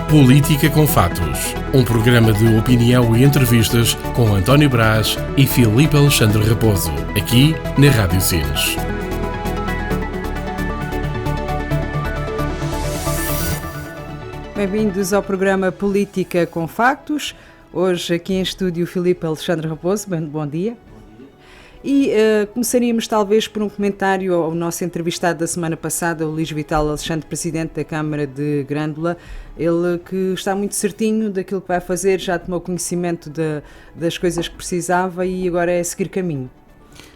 Política com Fatos, um programa de opinião e entrevistas com António Brás e Filipe Alexandre Raposo, aqui na Rádio Sines. Bem-vindos ao programa Política com Factos. Hoje aqui em estúdio Filipe Alexandre Raposo, bom dia. E começaríamos talvez por um comentário ao nosso entrevistado da semana passada, o Luís Vital Alexandre, Presidente da Câmara de Grândola. Ele que está muito certinho daquilo que vai fazer, já tomou conhecimento das coisas que precisava e agora é seguir caminho.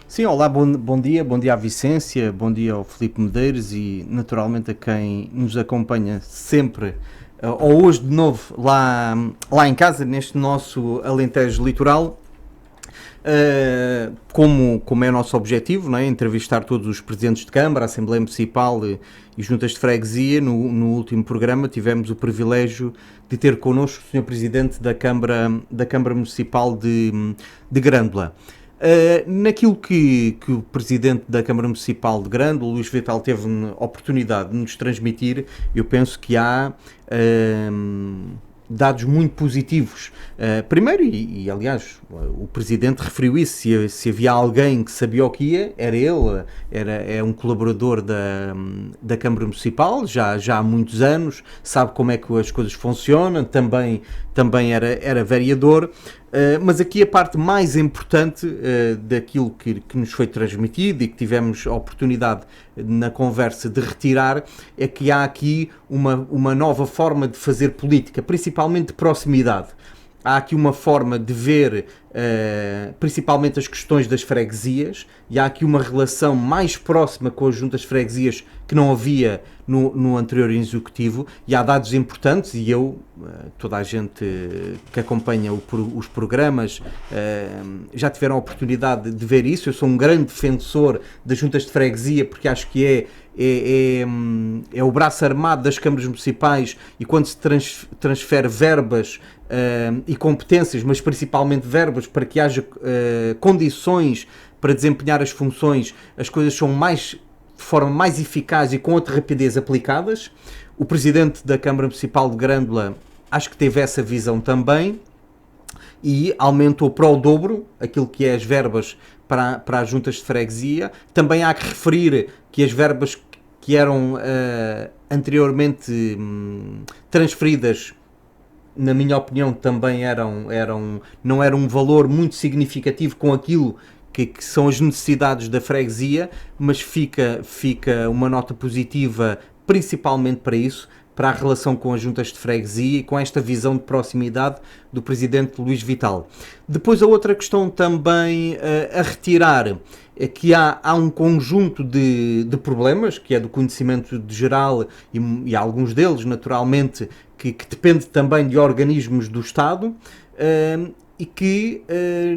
Sim, olá, bom dia à Vicência, bom dia ao Filipe Medeiros e naturalmente a quem nos acompanha sempre, ou hoje de novo lá em casa, neste nosso Alentejo Litoral. Como é o nosso objetivo, não é? Entrevistar todos os presidentes de Câmara, Assembleia Municipal e Juntas de Freguesia. No último programa tivemos o privilégio de ter connosco o Sr. Presidente da Câmara Municipal de Grândola. Naquilo que o Presidente da Câmara Municipal de Grândola, Luís Vital, teve a oportunidade de nos transmitir, eu penso que há dados muito positivos. Primeiro, e aliás, o Presidente referiu isso, se havia alguém que sabia o que ia, era ele, é um colaborador da Câmara Municipal, já há muitos anos, sabe como é que as coisas funcionam, também era vereador. Mas aqui a parte mais importante daquilo que nos foi transmitido e que tivemos a oportunidade na conversa de retirar é que há aqui uma nova forma de fazer política, principalmente de proximidade. Há aqui uma forma de ver principalmente as questões das freguesias e há aqui uma relação mais próxima com as juntas de freguesias que não havia no anterior executivo e há dados importantes e toda a gente que acompanha os programas já tiveram a oportunidade de ver isso. Eu sou um grande defensor das juntas de freguesia porque acho que é o braço armado das câmaras municipais e quando se transfere verbas e competências, mas principalmente verbas para que haja condições para desempenhar as funções, as coisas são de forma mais eficaz e com outra rapidez aplicadas. O Presidente da Câmara Municipal de Grândola acho que teve essa visão também e aumentou para o dobro aquilo que é as verbas para as juntas de freguesia. Também há que referir que as verbas que eram anteriormente transferidas, na minha opinião, também não eram um valor muito significativo com aquilo que são as necessidades da freguesia, mas fica uma nota positiva principalmente para isso, para a relação com as juntas de freguesia e com esta visão de proximidade do Presidente Luís Vital. Depois a outra questão também a retirar é que há um conjunto de problemas, que é do conhecimento de geral e alguns deles, naturalmente, que depende também de organismos do Estado, e que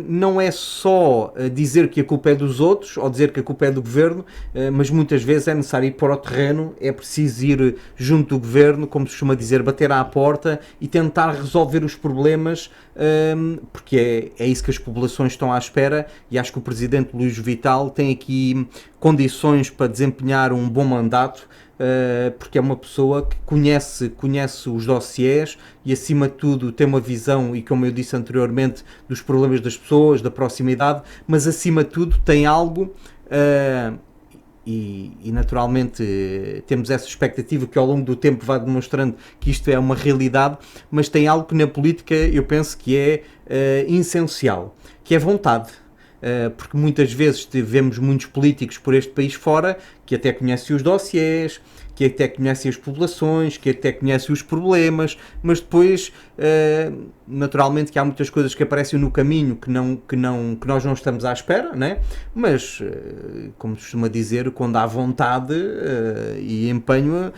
não é só dizer que a culpa é dos outros ou dizer que a culpa é do Governo, mas muitas vezes é necessário ir para o terreno, é preciso ir junto do Governo, como se costuma dizer, bater à porta e tentar resolver os problemas, porque é isso que as populações estão à espera e acho que o Presidente Luís Vital tem aqui condições para desempenhar um bom mandato, porque é uma pessoa que conhece os dossiês e acima de tudo tem uma visão e como eu disse anteriormente dos problemas das pessoas, da proximidade, mas acima de tudo tem algo e naturalmente temos essa expectativa que ao longo do tempo vai demonstrando que isto é uma realidade, mas tem algo que na política eu penso que é essencial, que é vontade. Porque muitas vezes vemos muitos políticos por este país fora que até conhecem os dossiês, que até conhecem as populações, que até conhecem os problemas, mas depois naturalmente que há muitas coisas que aparecem no caminho que nós não estamos à espera, né? Mas como se costuma dizer, quando há vontade e empenho,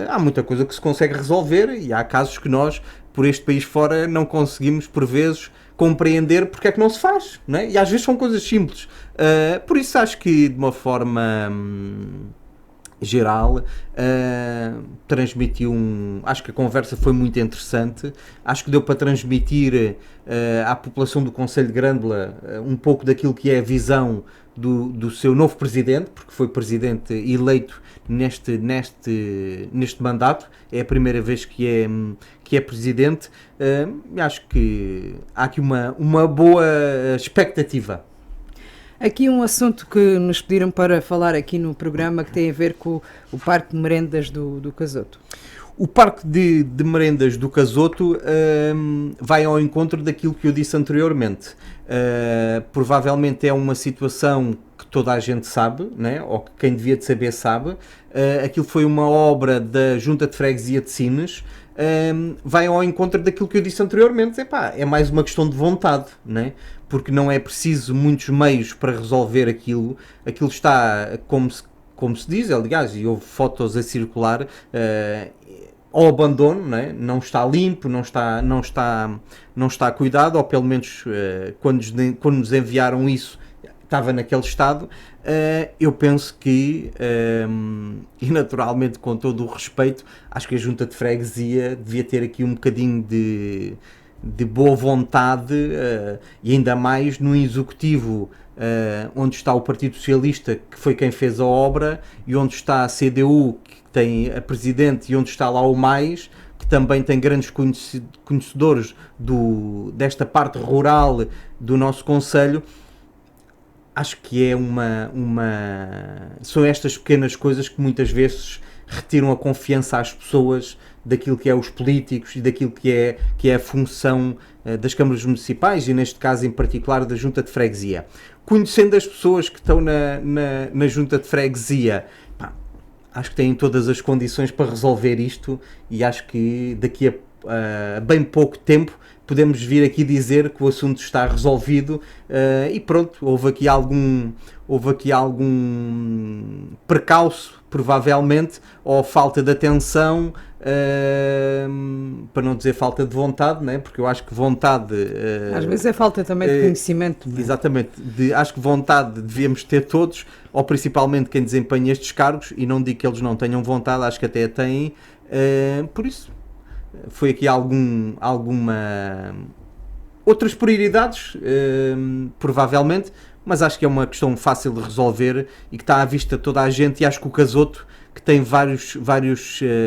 há muita coisa que se consegue resolver e há casos que nós por este país fora não conseguimos por vezes compreender porque é que não se faz, não é? E às vezes são coisas simples. Por isso acho que de uma forma geral, transmitiu acho que a conversa foi muito interessante, acho que deu para transmitir à população do Concelho de Grândola um pouco daquilo que é a visão do seu novo presidente, porque foi presidente eleito neste mandato, é a primeira vez que é presidente. Acho que há aqui uma boa expectativa. Aqui um assunto que nos pediram para falar aqui no programa, que tem a ver com o Parque de Merendas do Casoto. O Parque de Merendas do Casoto vai ao encontro daquilo que eu disse anteriormente. Provavelmente é uma situação que toda a gente sabe, né? Ou que quem devia de saber sabe. Aquilo foi uma obra da Junta de Freguesia de Sines. Vai ao encontro daquilo que eu disse anteriormente. É mais uma questão de vontade, né? Porque não é preciso muitos meios para resolver aquilo. Aquilo está, como se diz, aliás, e houve fotos a circular, ao abandono, né? Não está limpo, não está cuidado, ou pelo menos quando nos enviaram isso estava naquele estado. Eu penso que, e naturalmente com todo o respeito, acho que a Junta de Freguesia devia ter aqui um bocadinho de boa vontade, e ainda mais no executivo, onde está o Partido Socialista, que foi quem fez a obra, e onde está a CDU, que tem a presidente, e onde está lá o MAIS, que também tem grandes conhecedores desta parte rural do nosso concelho. Acho que são estas pequenas coisas que muitas vezes retiram a confiança às pessoas daquilo que é os políticos e daquilo que é a função das câmaras municipais, e neste caso em particular da Junta de Freguesia. Conhecendo as pessoas que estão na Junta de Freguesia, acho que têm todas as condições para resolver isto, e acho que daqui a bem pouco tempo podemos vir aqui dizer que o assunto está resolvido, e pronto, houve aqui algum precalço, provavelmente, ou falta de atenção, para não dizer falta de vontade, né? Porque eu acho que vontade... Às vezes é falta também de conhecimento. Né? Exatamente, acho que vontade devíamos ter todos, ou principalmente quem desempenha estes cargos, e não digo que eles não tenham vontade, acho que até têm, por isso foi aqui outras prioridades, provavelmente, mas acho que é uma questão fácil de resolver e que está à vista de toda a gente, e acho que o Casoto, que tem várias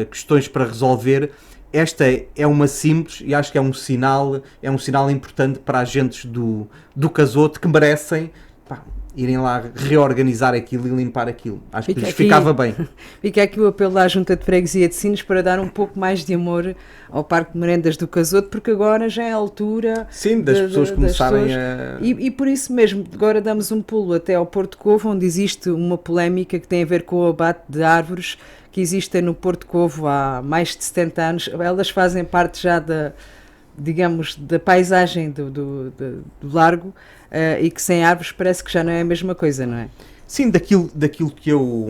questões para resolver, esta é uma simples, e acho que é um sinal importante para agentes do Casoto, que merecem irem lá reorganizar aquilo e limpar aquilo. Acho que lhes ficava bem. Fica aqui o apelo à Junta de Freguesia de Sines para dar um pouco mais de amor ao Parque de Merendas do Casoto, porque agora já é a altura... Sim, das pessoas começarem a... E por isso mesmo, agora damos um pulo até ao Porto Covo, onde existe uma polémica que tem a ver com o abate de árvores que existem no Porto Covo há mais de 70 anos. Elas fazem parte já da paisagem do largo, e que sem árvores parece que já não é a mesma coisa, não é? Sim, daquilo que eu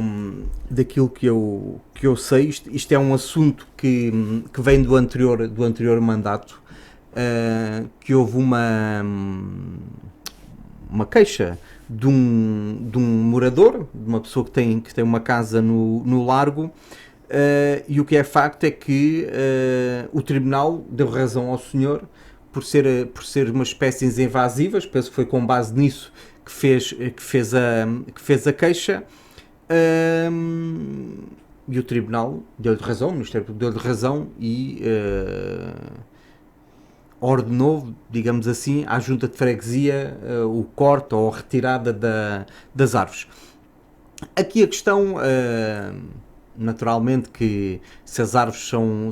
sei, isto é um assunto que vem do anterior mandato, que houve uma queixa de um morador, de uma pessoa que tem uma casa no largo, e o que é facto é que o tribunal deu razão ao senhor por ser umas espécies invasivas. Penso que foi com base nisso que fez a queixa, e o tribunal deu-lhe razão, o Ministério Público deu-lhe razão e ordenou, digamos assim, à Junta de Freguesia o corte ou a retirada das árvores. Aqui a questão... naturalmente que se as árvores são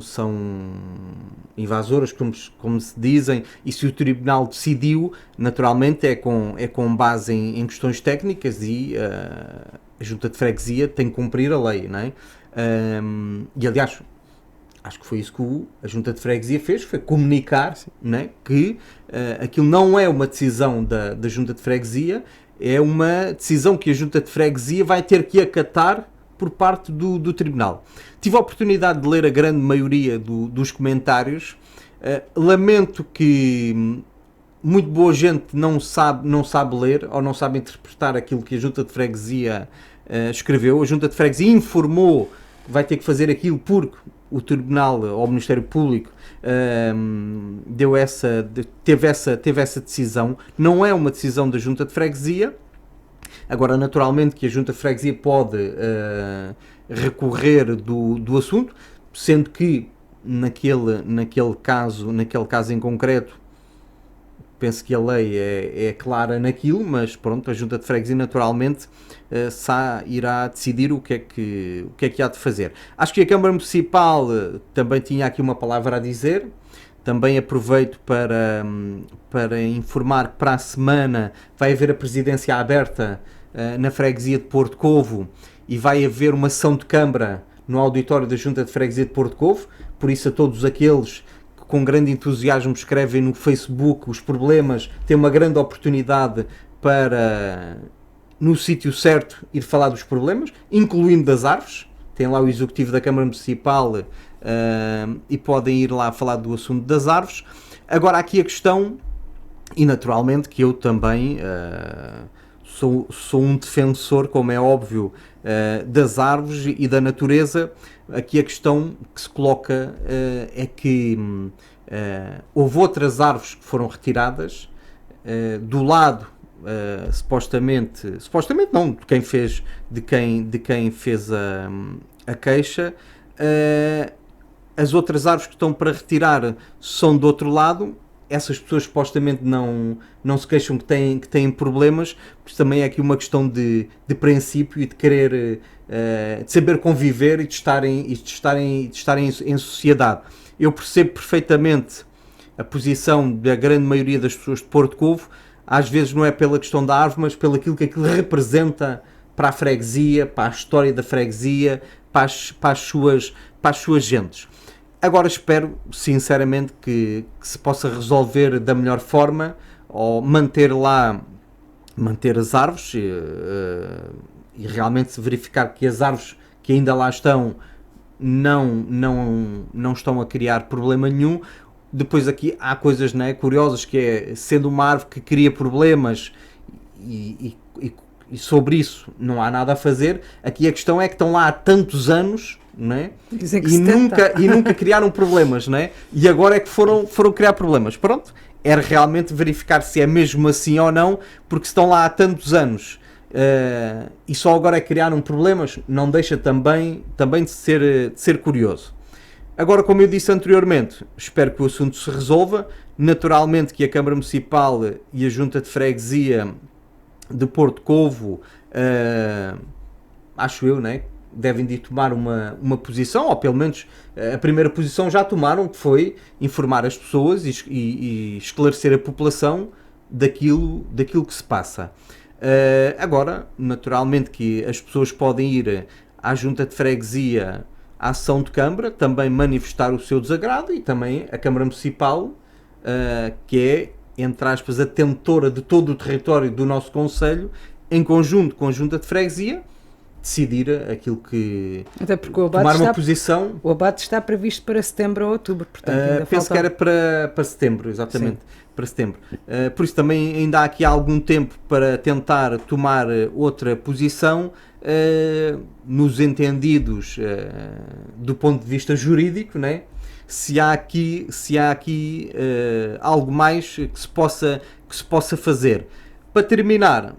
invasoras, como se dizem, e se o tribunal decidiu, naturalmente é com base em questões técnicas, e a Junta de Freguesia tem que cumprir a lei, não é? E aliás, acho que foi isso que a Junta de Freguesia fez, foi comunicar, não é? Que aquilo não é uma decisão da Junta de Freguesia, é uma decisão que a Junta de Freguesia vai ter que acatar por parte do tribunal. Tive a oportunidade de ler a grande maioria dos comentários. Lamento que muito boa gente não sabe ler ou não sabe interpretar aquilo que a Junta de Freguesia escreveu, a Junta de Freguesia informou que vai ter que fazer aquilo porque o Tribunal ou o Ministério Público teve essa decisão. Não é uma decisão da Junta de Freguesia. Agora, naturalmente que a Junta de Freguesia pode recorrer do assunto, sendo que naquele caso em concreto, penso que a lei é clara naquilo, mas pronto, a Junta de Freguesia naturalmente irá decidir o que é que há de fazer. Acho que a Câmara Municipal também tinha aqui uma palavra a dizer. Também aproveito para informar que para a semana vai haver a presidência aberta na freguesia de Porto Covo e vai haver uma sessão de Câmara no auditório da Junta de Freguesia de Porto Covo. Por isso, a todos aqueles que com grande entusiasmo escrevem no Facebook os problemas, têm uma grande oportunidade para, no sítio certo, ir falar dos problemas, incluindo das árvores. Tem lá o executivo da Câmara Municipal e podem ir lá falar do assunto das árvores. Agora, aqui a questão, e naturalmente que eu também sou um defensor, como é óbvio, das árvores e da natureza. Aqui a questão que se coloca é que houve outras árvores que foram retiradas do lado, supostamente não, de quem fez a queixa. As outras árvores que estão para retirar são do outro lado. Essas pessoas supostamente não se queixam que têm problemas, mas também é aqui uma questão de princípio e de querer, de saber conviver e de estarem em sociedade. Eu percebo perfeitamente a posição da grande maioria das pessoas de Porto Covo. Às vezes não é pela questão da árvore, mas pelo aquilo que aquilo representa para a freguesia, para a história da freguesia, para as suas gentes. Agora espero, sinceramente, que se possa resolver da melhor forma, ou manter as árvores e realmente verificar que as árvores que ainda lá estão não estão a criar problema nenhum. Depois aqui há coisas, né, curiosas, que é, sendo uma árvore que cria problemas e sobre isso não há nada a fazer, aqui a questão é que estão lá há tantos anos, né? E nunca criaram problemas, né? E agora é que foram criar problemas. Pronto, era realmente verificar se é mesmo assim ou não, porque estão lá há tantos anos e só agora é que criaram problemas, não deixa também de ser curioso. Agora, como eu disse anteriormente, espero que o assunto se resolva. Naturalmente que a Câmara Municipal e a Junta de Freguesia de Porto Covo, acho eu, né, devem de tomar uma posição, ou pelo menos a primeira posição já tomaram, que foi informar as pessoas e esclarecer a população daquilo que se passa. Agora, naturalmente que as pessoas podem ir à Junta de Freguesia, à ação de Câmara, também manifestar o seu desagrado, e também a Câmara Municipal, que é, entre aspas, a detentora de todo o território do nosso concelho, em conjunto com a Junta de Freguesia, decidir aquilo que... Até porque tomar uma posição... O abate está previsto para setembro ou outubro, portanto ainda penso falta... que era para setembro, exatamente. Sim. Para setembro. Por isso também ainda há aqui algum tempo para tentar tomar outra posição nos entendidos do ponto de vista jurídico, né? Se há aqui algo mais que se possa fazer. Para terminar,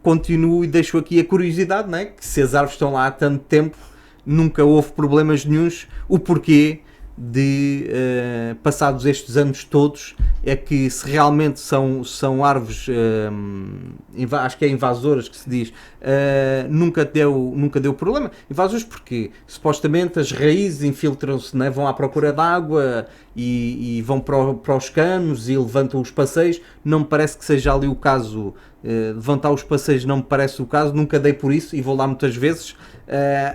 continuo e deixo aqui a curiosidade, né? Que se as árvores estão lá há tanto tempo, nunca houve problemas nenhuns, o porquê de, passados estes anos todos, é que se realmente são árvores, acho que é invasoras que se diz, nunca deu problema. Invasoras porque supostamente as raízes infiltram-se, né, vão à procura de água e vão para os canos e levantam os passeios. Não me parece que seja ali o caso. Levantar os passeios não me parece o caso, nunca dei por isso e vou lá muitas vezes.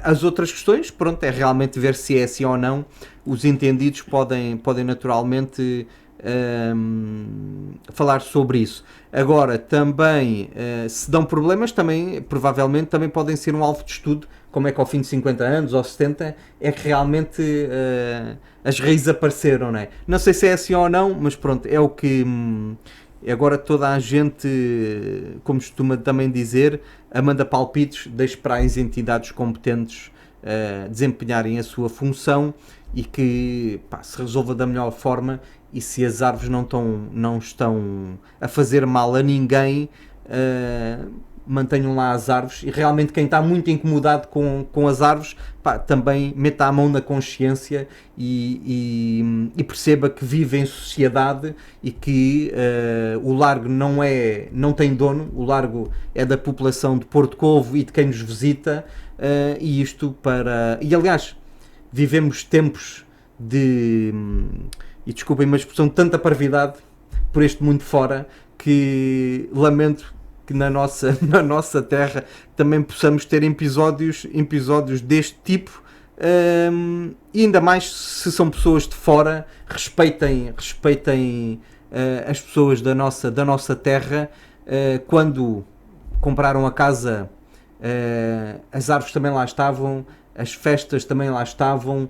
As outras questões, pronto, é realmente ver se é assim ou não. Os entendidos podem naturalmente falar sobre isso. Agora, também, se dão problemas, também, provavelmente, também podem ser um alvo de estudo, como é que ao fim de 50 anos ou 70 é que realmente as raízes apareceram, não é? Não sei se é assim ou não, mas pronto, é o que agora toda a gente, como costuma também dizer, manda palpites, deixe para as entidades competentes desempenharem a sua função e que se resolva da melhor forma, e se as árvores não estão a fazer mal a ninguém, mantenham lá as árvores, e realmente quem está muito incomodado com as árvores, também meta a mão na consciência e perceba que vive em sociedade e que o largo não tem dono, o largo é da população de Porto Covo e de quem nos visita, e isto e aliás, vivemos tempos e desculpem uma expressão, de tanta parvidade por este mundo fora, que lamento que na nossa terra também possamos ter episódios deste tipo, e ainda mais se são pessoas de fora. Respeitem as pessoas da nossa terra. Quando compraram a casa, as árvores também lá estavam, as festas também lá estavam,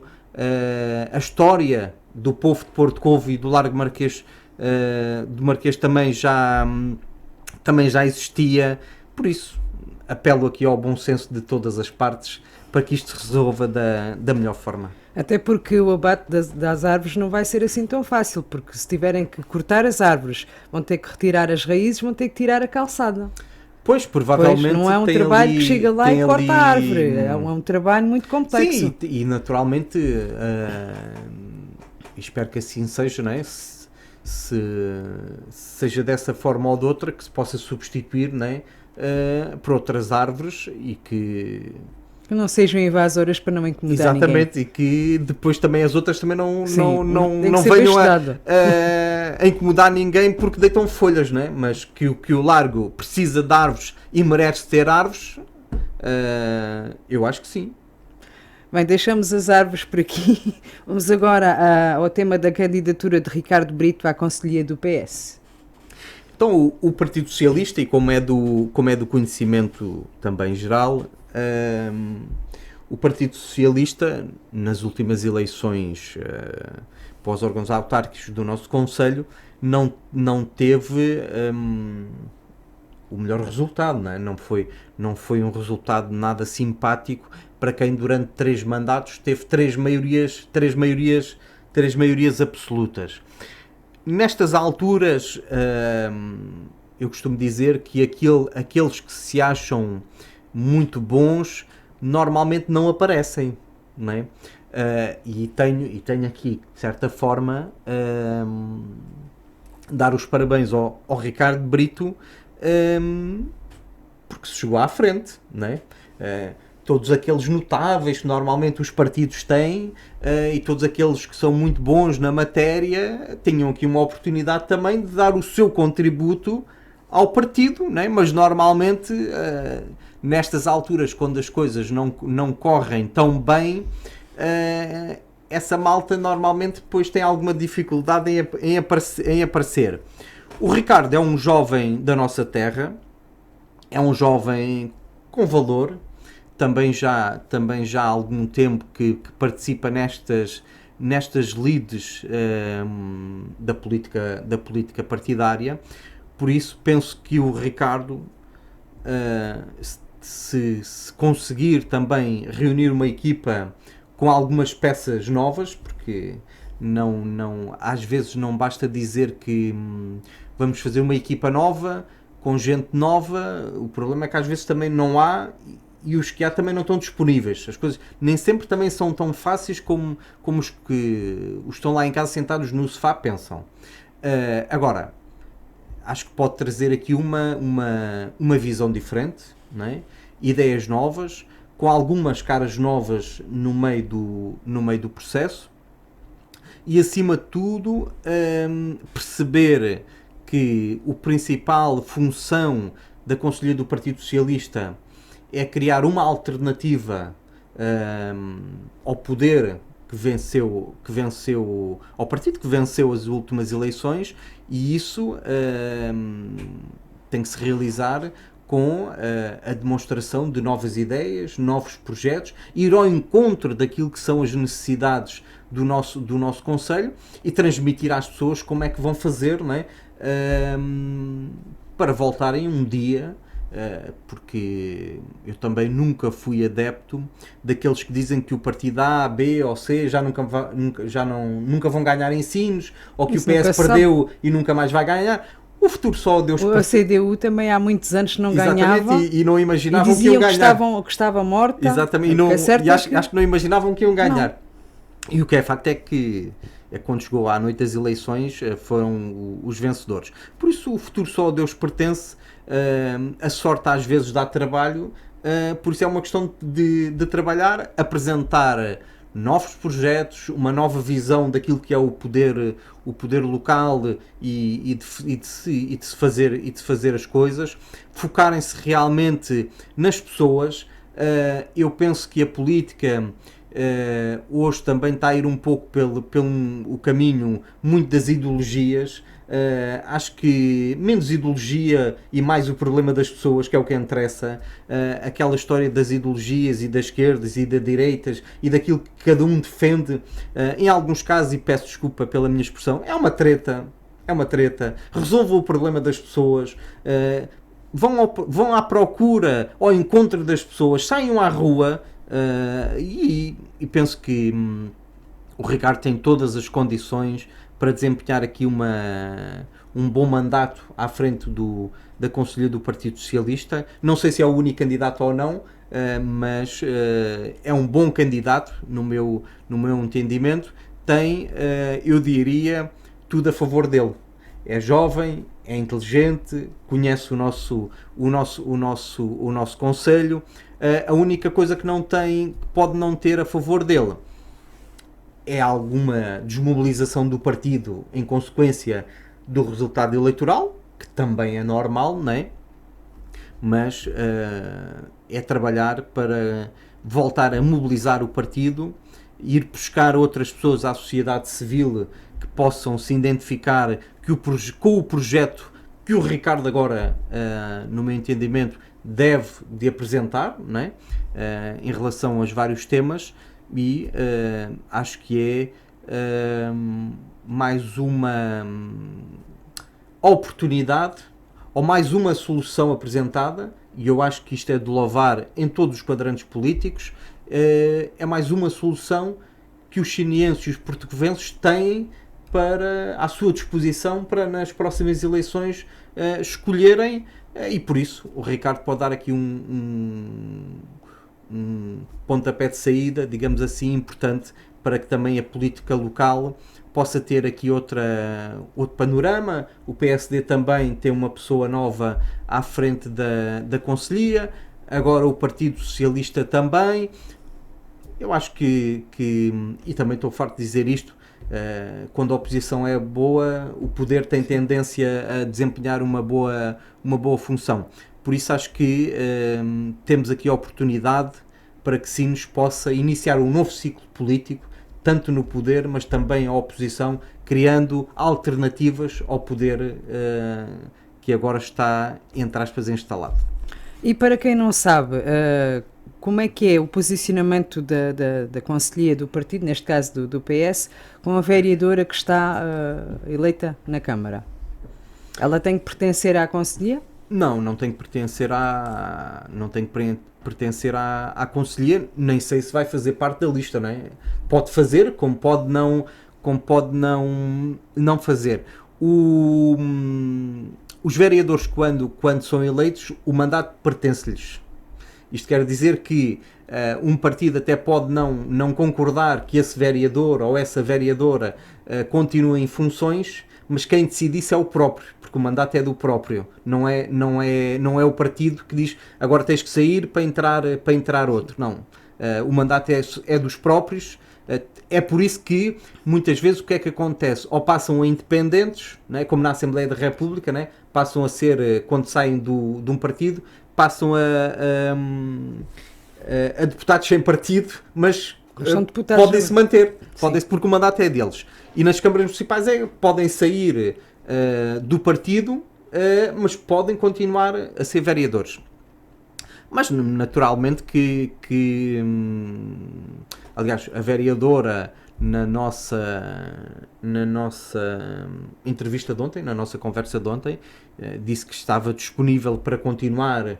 a história do povo de Porto Covo e do Largo Marquês, do Marquês também já existia. Por isso, apelo aqui ao bom senso de todas as partes para que isto se resolva da melhor forma. Até porque o abate das árvores não vai ser assim tão fácil, porque se tiverem que cortar as árvores, vão ter que retirar as raízes, vão ter que tirar a calçada. Pois, provavelmente. Não é um trabalho que chega lá e corta a árvore, é um trabalho muito complexo. Sim, e naturalmente, espero que assim seja, não é? Seja dessa forma ou de outra, que se possa substituir, não é? Por outras árvores e que não sejam invasoras, para não incomodar ninguém. Exatamente, e que depois também as outras também não venham a incomodar ninguém porque deitam folhas, não é? Mas que o largo precisa de árvores e merece ter árvores, eu acho que sim. Bem, deixamos as árvores por aqui. Vamos agora ao tema da candidatura de Ricardo Brito à Conselhia do PS. Então, o Partido Socialista, e como é do conhecimento também geral, o Partido Socialista, nas últimas eleições para os órgãos autárquicos do nosso Conselho, não teve o melhor resultado, não é? Não foi um resultado nada simpático para quem durante 3 mandatos teve 3 maiorias absolutas. Nestas alturas, eu costumo dizer que aqueles que se acham muito bons normalmente não aparecem, não é? E tenho aqui, de certa forma, dar os parabéns ao Ricardo Brito, porque se chegou à frente, não é? Todos aqueles notáveis que normalmente os partidos têm, e todos aqueles que são muito bons na matéria, tinham aqui uma oportunidade também de dar o seu contributo ao partido, não é? Mas normalmente, nestas alturas, quando as coisas não correm tão bem, essa malta normalmente depois tem alguma dificuldade em aparecer. O Ricardo é um jovem da nossa terra, é um jovem com valor, também já há algum tempo que participa nestas lides da política partidária. Por isso penso que o Ricardo, se conseguir também reunir uma equipa com algumas peças novas, porque às vezes não basta dizer que vamos fazer uma equipa nova, com gente nova. O problema é que às vezes também não há, e os que há também não estão disponíveis. As coisas nem sempre também são tão fáceis como os que estão lá em casa sentados no sofá pensam. Agora, acho que pode trazer aqui uma visão diferente, não é? Ideias novas, com algumas caras novas no meio do processo, e acima de tudo perceber que a principal função da Conselhia do Partido Socialista é criar uma alternativa ao poder que venceu, ao partido que venceu as últimas eleições, e isso tem que se realizar com a demonstração de novas ideias, novos projetos, ir ao encontro daquilo que são as necessidades do nosso Conselho e transmitir às pessoas como é que vão fazer, não é? para voltarem um dia, porque eu também nunca fui adepto daqueles que dizem que o partido A, B ou C nunca vão ganhar ensinos, ou que Isso o PS nunca perdeu e nunca mais vai ganhar. O futuro só Deus A CDU também há muitos anos não ganhava. E não imaginavam e que iam ganhar. Que estava morta. Exatamente, acho que não imaginavam que iam ganhar. Não. E o que é facto é que quando chegou à noite das eleições foram os vencedores. Por isso o futuro só a Deus pertence, a sorte às vezes dá trabalho, por isso é uma questão de trabalhar, apresentar novos projetos, uma nova visão daquilo que é o poder local e de se fazer as coisas, focarem-se realmente nas pessoas. Eu penso que a política hoje também está a ir um pouco pelo o caminho muito das ideologias. Acho que menos ideologia e mais o problema das pessoas, que é o que interessa. Aquela história das ideologias e das esquerdas e das direitas e daquilo que cada um defende, em alguns casos, e peço desculpa pela minha expressão, é uma treta. Resolvam o problema das pessoas, vão à procura, ao encontro das pessoas, saiam à rua. E penso que o Ricardo tem todas as condições para desempenhar aqui um bom mandato à frente da Conselhia do Partido Socialista. Não sei se é o único candidato ou não, mas é um bom candidato no meu entendimento. Tem, eu diria, tudo a favor dele. É jovem, é inteligente, conhece o nosso conselho. A única coisa que pode não ter a favor dele é alguma desmobilização do partido em consequência do resultado eleitoral, que também é normal, não é? Mas é trabalhar para voltar a mobilizar o partido, ir buscar outras pessoas à sociedade civil que possam se identificar com o projeto que o Ricardo agora, no meu entendimento, deve de apresentar, não é? Em relação aos vários temas, e acho que é mais uma oportunidade ou mais uma solução apresentada, e eu acho que isto é de louvar em todos os quadrantes políticos. É mais uma solução que os chinienses e os portugueses têm à sua disposição para nas próximas eleições escolherem, e por isso o Ricardo pode dar aqui um pontapé de saída, digamos assim, importante, para que também a política local possa ter aqui outro panorama. O PSD também tem uma pessoa nova à frente da Conselhia, agora o Partido Socialista também. Eu acho que e também estou farto de dizer isto, quando a oposição é boa, o poder tem tendência a desempenhar uma boa função. Por isso acho que temos aqui a oportunidade para que sim nos possa iniciar um novo ciclo político, tanto no poder, mas também a oposição, criando alternativas ao poder que agora está, entre aspas, instalado. E para quem não sabe, como é que é o posicionamento da Conselhia do partido, neste caso do PS, com a vereadora que está eleita na Câmara? Ela tem que pertencer à Conselhia? Não tem que pertencer à Conselhia, nem sei se vai fazer parte da lista, não é? Pode fazer, como pode não fazer. Os vereadores, quando são eleitos, o mandato pertence-lhes. Isto quer dizer que um partido até pode não concordar que esse vereador ou essa vereadora continue em funções, mas quem decide isso é o próprio, porque o mandato é do próprio, não é o partido que diz agora tens que sair para entrar outro. Não, o mandato é dos próprios. É por isso que muitas vezes o que é que acontece? Ou passam a independentes, né, como na Assembleia da República, né, passam a ser, quando saem de um partido, passam a deputados sem partido, mas podem-se manter, porque o mandato é deles. E nas câmaras municipais podem sair do partido, mas podem continuar a ser vereadores. Mas naturalmente aliás, a vereadora na nossa entrevista de ontem, na nossa conversa de ontem, disse que estava disponível para continuar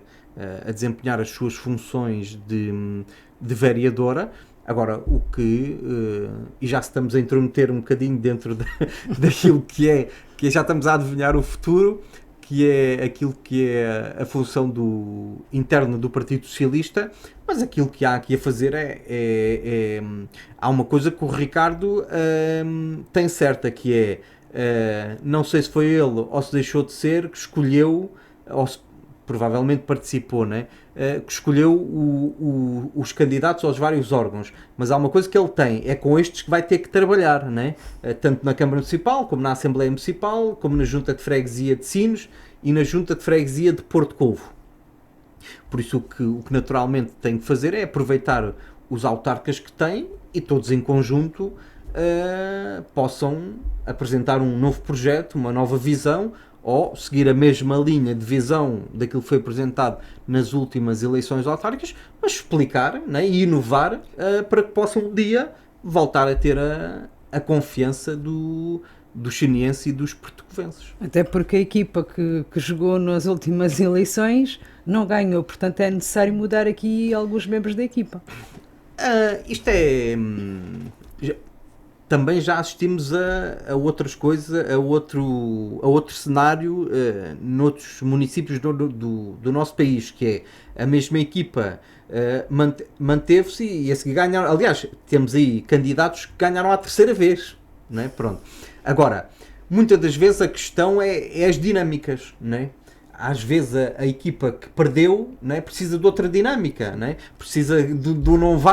a desempenhar as suas funções de vereadora. Agora, e já estamos a intrometer um bocadinho dentro daquilo que já estamos a adivinhar o futuro, que é aquilo que é a função interna do Partido Socialista, mas aquilo que há aqui a fazer há uma coisa que o Ricardo tem certa, que é, não sei se foi ele ou se deixou de ser, que escolheu, ou se provavelmente participou, né? Que escolheu os candidatos aos vários órgãos, mas há uma coisa que ele tem, é com estes que vai ter que trabalhar, né? Tanto na Câmara Municipal, como na Assembleia Municipal, como na Junta de Freguesia de Sines e na Junta de Freguesia de Porto Covo. Por isso o que naturalmente tem que fazer é aproveitar os autarcas que tem e todos em conjunto possam apresentar um novo projeto, uma nova visão, ou seguir a mesma linha de visão daquilo que foi apresentado nas últimas eleições autárquicas, mas explicar, né, e inovar para que possam um dia voltar a ter a confiança dos chinienses e dos portugueses. Até porque a equipa que jogou nas últimas eleições não ganhou, portanto é necessário mudar aqui alguns membros da equipa. Isto é... Também já assistimos a outras coisas, a outro cenário noutros municípios do nosso país, que é a mesma equipa manteve-se e a seguir ganharam. Aliás, temos aí candidatos que ganharam à terceira vez, não é? Pronto. Agora, muitas das vezes a questão é as dinâmicas, não é? Às vezes a equipa que perdeu, não é, precisa de outra dinâmica, não é? Precisa do novo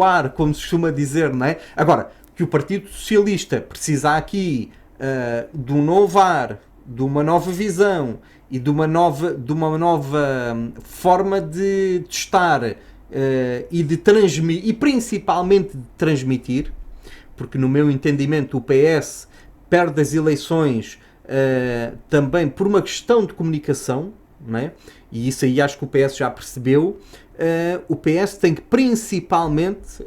ar, como se costuma dizer, não é? Agora, que o Partido Socialista precisa aqui de um novo ar, de uma nova visão e de uma nova forma de estar e de transmitir, e principalmente de transmitir, porque no meu entendimento o PS perde as eleições também por uma questão de comunicação, não é? E isso aí acho que o PS já percebeu. O PS tem que principalmente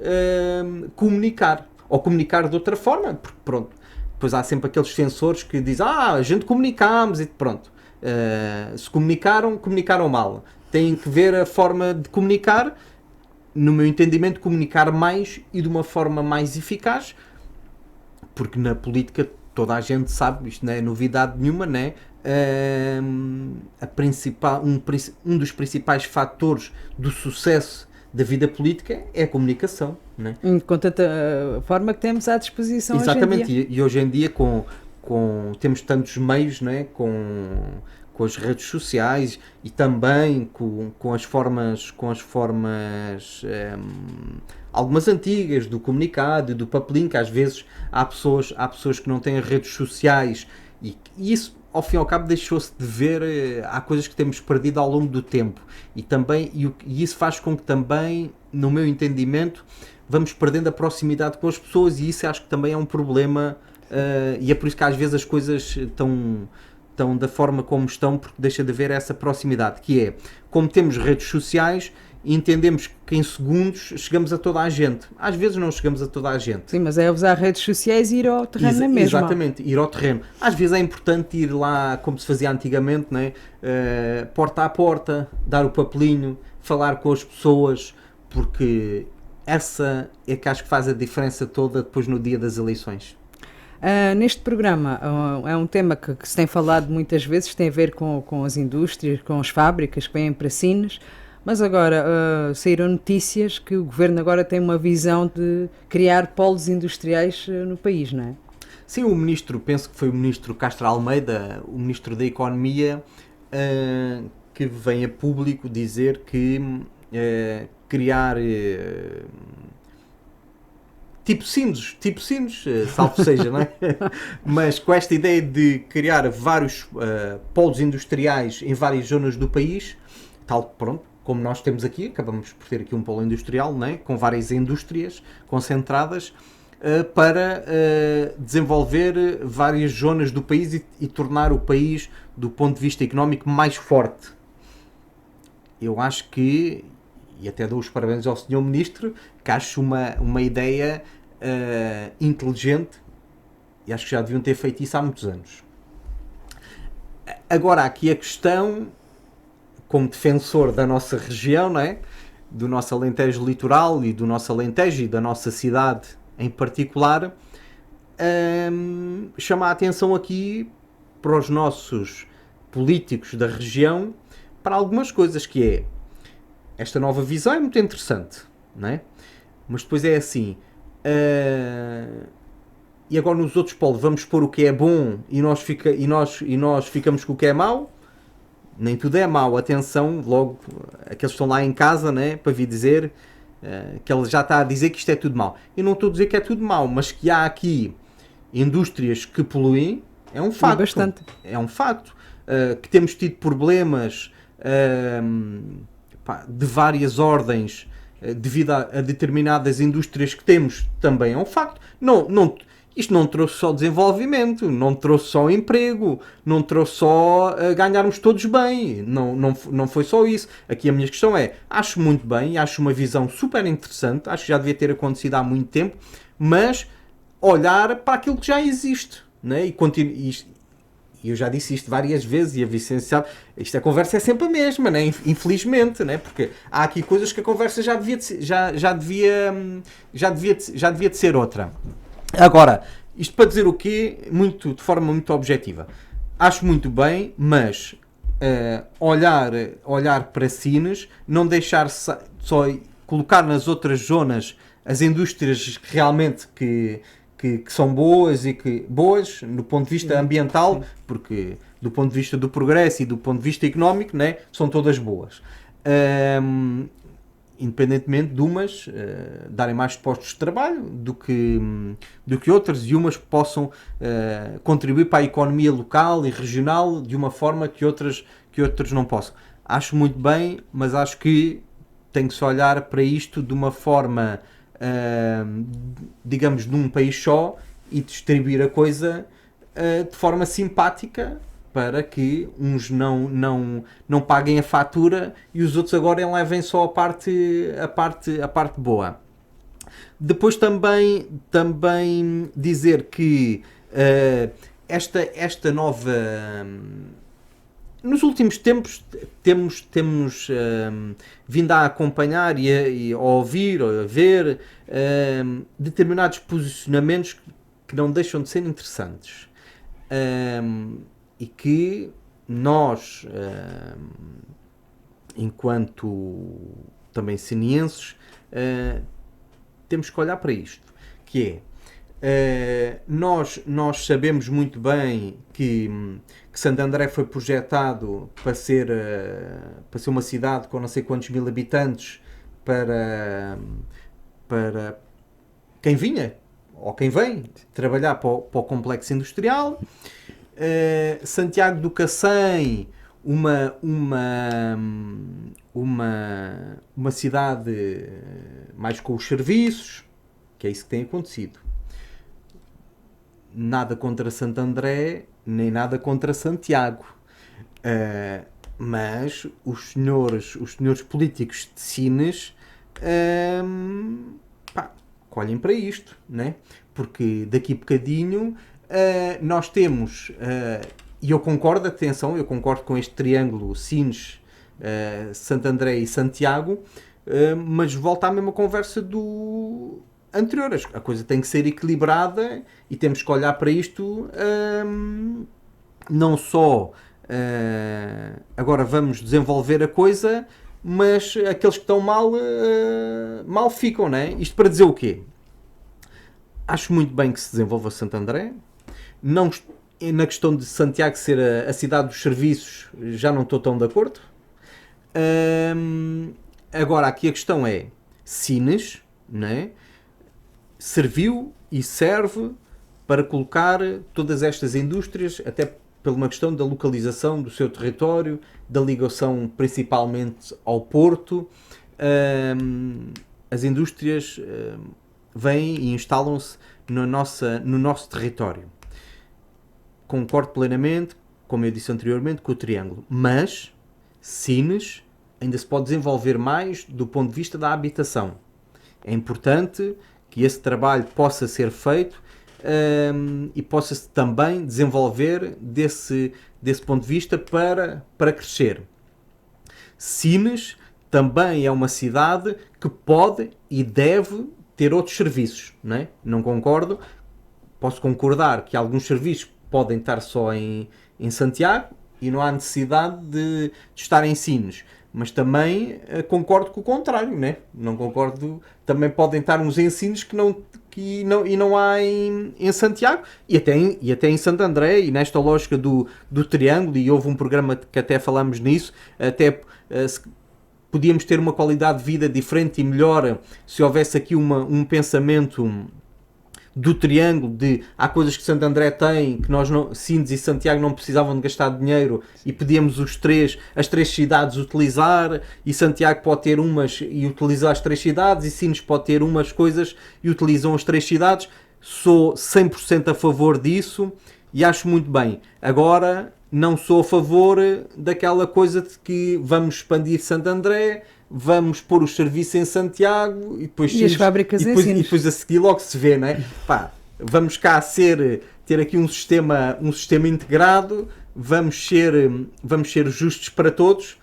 comunicar, ou comunicar de outra forma, porque pronto, depois há sempre aqueles censores que dizem, a gente comunicámos e pronto, se comunicaram mal, têm que ver a forma de comunicar, no meu entendimento, comunicar mais e de uma forma mais eficaz, porque na política toda a gente sabe, isto não é novidade nenhuma, né? Um dos principais fatores do sucesso da vida política é a comunicação, né? Com tanta forma que temos à disposição. Exatamente, hoje em dia. E hoje em dia temos tantos meios, né? com as redes sociais e também com as formas algumas antigas do comunicado e do papelinho, que às vezes há pessoas que não têm as redes sociais e isso ao fim e ao cabo deixou-se de ver, há coisas que temos perdido ao longo do tempo e isso faz com que também, no meu entendimento, vamos perdendo a proximidade com as pessoas e isso acho que também é um problema e é por isso que às vezes as coisas estão da forma como estão, porque deixa de haver essa proximidade, que é, como temos redes sociais, entendemos que em segundos chegamos a toda a gente. Às vezes não chegamos a toda a gente. Sim, mas é usar redes sociais e ir ao terreno na mesma. Exatamente, ir ao terreno. Às vezes é importante ir lá, como se fazia antigamente, né? Porta a porta, dar o papelinho, falar com as pessoas, porque essa é que acho que faz a diferença toda depois no dia das eleições. Neste programa é um tema que se tem falado muitas vezes, tem a ver com as indústrias, com as fábricas que vêm para Sines, mas agora saíram notícias que o Governo agora tem uma visão de criar polos industriais no país, não é? Sim, penso que foi o Ministro Castro Almeida, o Ministro da Economia, que vem a público dizer que criar... Tipo Sines, salvo seja, não é? Mas com esta ideia de criar vários polos industriais em várias zonas do país, tal, pronto, como nós temos aqui, acabamos por ter aqui um polo industrial, não é? Com várias indústrias concentradas, para desenvolver várias zonas do país e tornar o país, do ponto de vista económico, mais forte. Eu acho que, e até dou os parabéns ao Sr. Ministro, que acho uma ideia inteligente, e acho que já deviam ter feito isso há muitos anos. Agora, aqui a questão, como defensor da nossa região, não é? Do nosso Alentejo litoral e do nosso Alentejo e da nossa cidade em particular, chama a atenção aqui para os nossos políticos da região para algumas coisas, que é, esta nova visão é muito interessante, não é? Mas depois é assim, e agora nos outros polos vamos pôr o que é bom e nós ficamos com o que é mau? Nem tudo é mau, atenção, logo, aqueles que estão lá em casa, né, para vir dizer que ele já está a dizer que isto é tudo mau. Eu não estou a dizer que é tudo mau, mas que há aqui indústrias que poluem, é um facto. Bastante. É um facto. Que temos tido problemas de várias ordens devido a determinadas indústrias que temos, também é um facto. Isto não trouxe só desenvolvimento, não trouxe só emprego, não trouxe só ganharmos todos bem, não foi só isso. Aqui a minha questão é, acho muito bem, acho uma visão super interessante, acho que já devia ter acontecido há muito tempo, mas olhar para aquilo que já existe, né? E eu já disse isto várias vezes e a Vicência sabe, a conversa é sempre a mesma, né? Infelizmente, né? Porque há aqui coisas que a conversa já devia de ser outra. Agora, isto para dizer o quê? De forma muito objetiva. Acho muito bem, mas olhar para Sines, não deixar só colocar nas outras zonas as indústrias realmente que são boas boas no ponto de vista ambiental, porque do ponto de vista do progresso e do ponto de vista económico, né, são todas boas. Independentemente de umas darem mais postos de trabalho do que outras, e umas possam contribuir para a economia local e regional de uma forma que outras não possam. Acho muito bem, mas acho que tem que se olhar para isto de uma forma, digamos, de um país só, e distribuir a coisa de forma simpática, para que uns não paguem a fatura e os outros agora levem só a parte boa. Depois também dizer que esta nova... Nos últimos tempos temos vindo a acompanhar e a ouvir, ou a ver determinados posicionamentos que não deixam de ser interessantes. E que nós, enquanto também sinienses, temos que olhar para isto, que é, nós sabemos muito bem que Santo André foi projetado para ser uma cidade com não sei quantos mil habitantes para quem vinha, ou quem vem, trabalhar para o complexo industrial. Santiago do Cacém, uma cidade mais com os serviços, que é isso que tem acontecido. Nada contra Santo André, nem nada contra Santiago, mas os senhores políticos de Sines olhem para isto, né? Porque daqui a bocadinho nós temos, e eu concordo, atenção, eu concordo com este triângulo Sines, Santo André e Santiago, mas volta à mesma conversa do anterior. A coisa tem que ser equilibrada e temos que olhar para isto, não só agora vamos desenvolver a coisa, mas aqueles que estão mal ficam, né? Isto para dizer o quê? Acho muito bem que se desenvolva Santo André. Não, na questão de Santiago ser a cidade dos serviços, já não estou tão de acordo. Agora, aqui a questão é, Sines, né, serviu e serve para colocar todas estas indústrias, até por uma questão da localização do seu território, da ligação principalmente ao Porto. As indústrias vêm e instalam-se no nosso território. Concordo plenamente, como eu disse anteriormente, com o triângulo, mas Sines ainda se pode desenvolver mais do ponto de vista da habitação. É importante que esse trabalho possa ser feito e possa-se também desenvolver desse ponto de vista para crescer. Sines também é uma cidade que pode e deve ter outros serviços, não é? Não concordo, posso concordar que alguns serviços podem estar só em Santiago e não há necessidade de estar em Sines. Mas também concordo com o contrário, né? Não concordo. Também podem estar uns em Sines e não há em Santiago e até em Santo André, e nesta lógica do triângulo, e houve um programa que até falámos nisso, até podíamos ter uma qualidade de vida diferente e melhor se houvesse aqui um pensamento do triângulo, de há coisas que Santo André tem que nós não, Sines e Santiago não precisavam de gastar dinheiro e podíamos as três cidades utilizar, e Santiago pode ter umas e utilizar as 3 cidades, e Sines pode ter umas coisas e utilizam as 3 cidades. Sou 100% a favor disso e acho muito bem. Agora, não sou a favor daquela coisa de que vamos expandir Santo André, vamos pôr os serviços em Santiago e depois as fábricas em Sines. E depois a seguir logo se vê, não é? Pá, vamos cá ter aqui um sistema integrado, vamos ser justos para todos,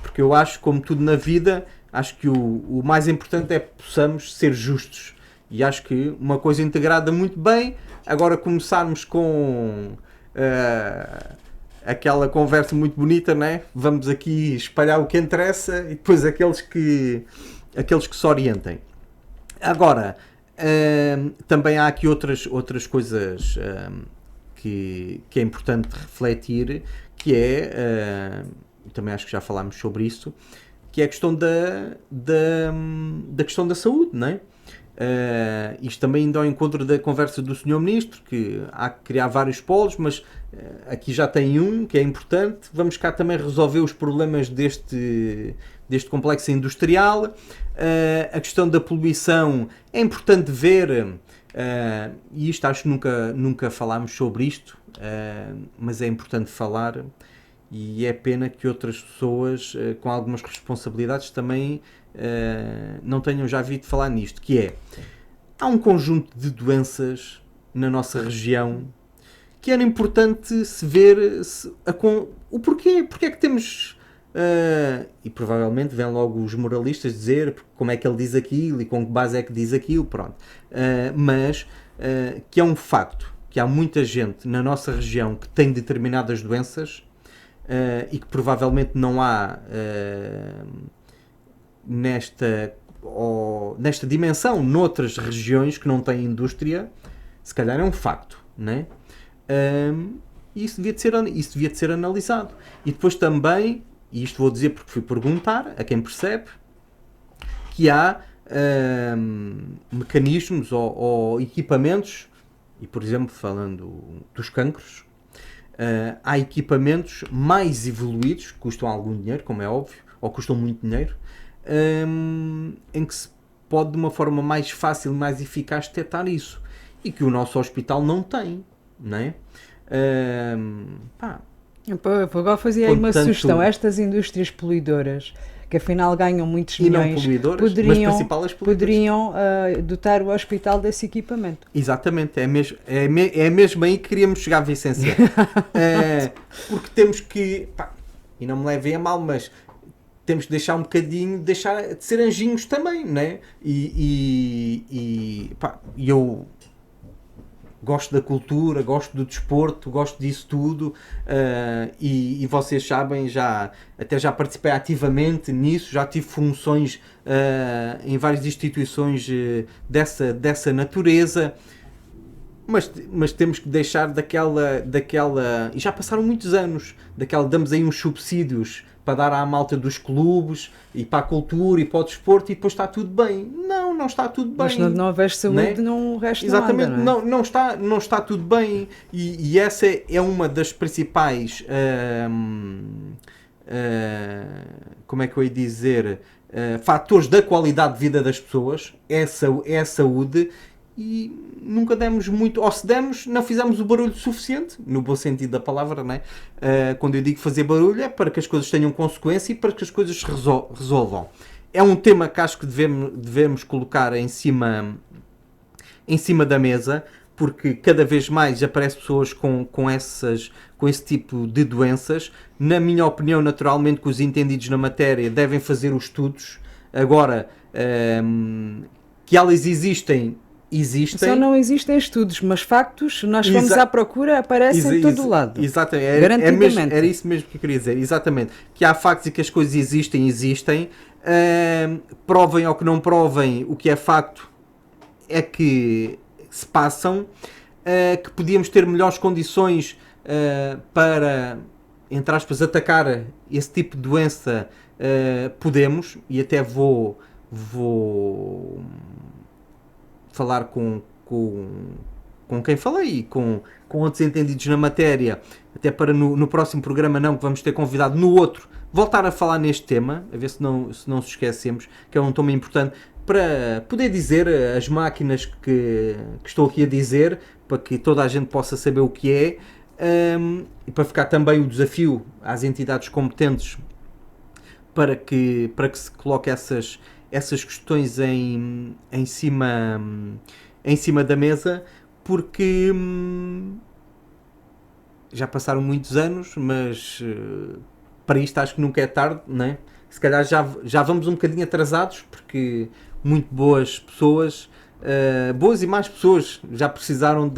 porque eu acho, como tudo na vida, acho que o mais importante é que possamos ser justos, e acho que uma coisa integrada muito bem. Agora começarmos com aquela conversa muito bonita, né? Vamos aqui espalhar o que interessa e depois aqueles que se orientem. Agora, também há aqui outras coisas que é importante refletir, que é, também acho que já falámos sobre isso, que é a questão da questão da saúde, não é? Isto também indo ao encontro da conversa do Sr. Ministro, que há que criar vários polos, mas aqui já tem um que é importante. Vamos cá também resolver os problemas deste complexo industrial. A questão da poluição é importante ver, e isto acho que nunca falámos sobre isto, mas é importante falar, e é pena que outras pessoas com algumas responsabilidades também não tenham já ouvido falar nisto, que é, há um conjunto de doenças na nossa região que era importante se ver o porquê. Porque é que temos, e provavelmente vêm logo os moralistas dizer como é que ele diz aquilo e com que base é que diz aquilo, pronto. Mas que é um facto, que há muita gente na nossa região que tem determinadas doenças e que provavelmente não há nesta dimensão noutras regiões que não têm indústria. Se calhar é um facto, né? E isso devia de ser analisado. E depois também, e isto vou dizer porque fui perguntar a quem percebe, que há mecanismos ou equipamentos, e por exemplo falando dos cancros, há equipamentos mais evoluídos, que custam algum dinheiro, como é óbvio, ou custam muito dinheiro, em que se pode de uma forma mais fácil e mais eficaz detectar isso, e que o nosso hospital não tem, não é? Agora fazia aí uma sugestão. Estas indústrias poluidoras, que afinal ganham muitos milhões, poderiam dotar o hospital desse equipamento. Exatamente, é mesmo aí que queríamos chegar, Vicência. Porque temos que, e não me levem a mal, mas temos que deixar um bocadinho, deixar de ser anjinhos também, não é? E eu gosto da cultura, gosto do desporto, gosto disso tudo, e vocês sabem, já participei ativamente nisso, já tive funções em várias instituições dessa natureza, mas temos que deixar daquela, e já passaram muitos anos, damos aí uns subsídios para dar à malta dos clubes e para a cultura e para o desporto, e depois está tudo bem. Não está tudo bem. Mas se não houver saúde, não resta exatamente, nada, não é? não está tudo bem. E essa é uma das principais, como é que eu ia dizer, fatores da qualidade de vida das pessoas, é a saúde. E nunca demos muito, ou se demos, não fizemos o barulho suficiente, no bom sentido da palavra, não é? Quando eu digo fazer barulho é para que as coisas tenham consequência e para que as coisas se resolvam. É um tema que acho que devemos colocar em cima em cima da mesa, porque cada vez mais aparecem pessoas com esse tipo de doenças. Na minha opinião, naturalmente, que os entendidos na matéria devem fazer os estudos. Agora, que elas existem. Só não existem estudos, mas factos, nós fomos à procura, aparecem em todo o lado. Exatamente, garantidamente. era isso mesmo que eu queria dizer, exatamente. Que há factos e que as coisas existem. Provem ou que não provem, o que é facto é que se passam, que podíamos ter melhores condições para, entre aspas, atacar esse tipo de doença, podemos, e até vou falar com quem falei, com outros entendidos na matéria, até para no próximo programa, que vamos ter convidado, no outro, voltar a falar neste tema, a ver se não se esquecemos, que é um tema importante, para poder dizer as máquinas que estou aqui a dizer, para que toda a gente possa saber o que é, e para ficar também o desafio às entidades competentes para que se coloque essas questões em cima da mesa, porque já passaram muitos anos, mas para isto acho que nunca é tarde, não é? Se calhar já vamos um bocadinho atrasados, porque muito boas pessoas, boas e más pessoas, já precisaram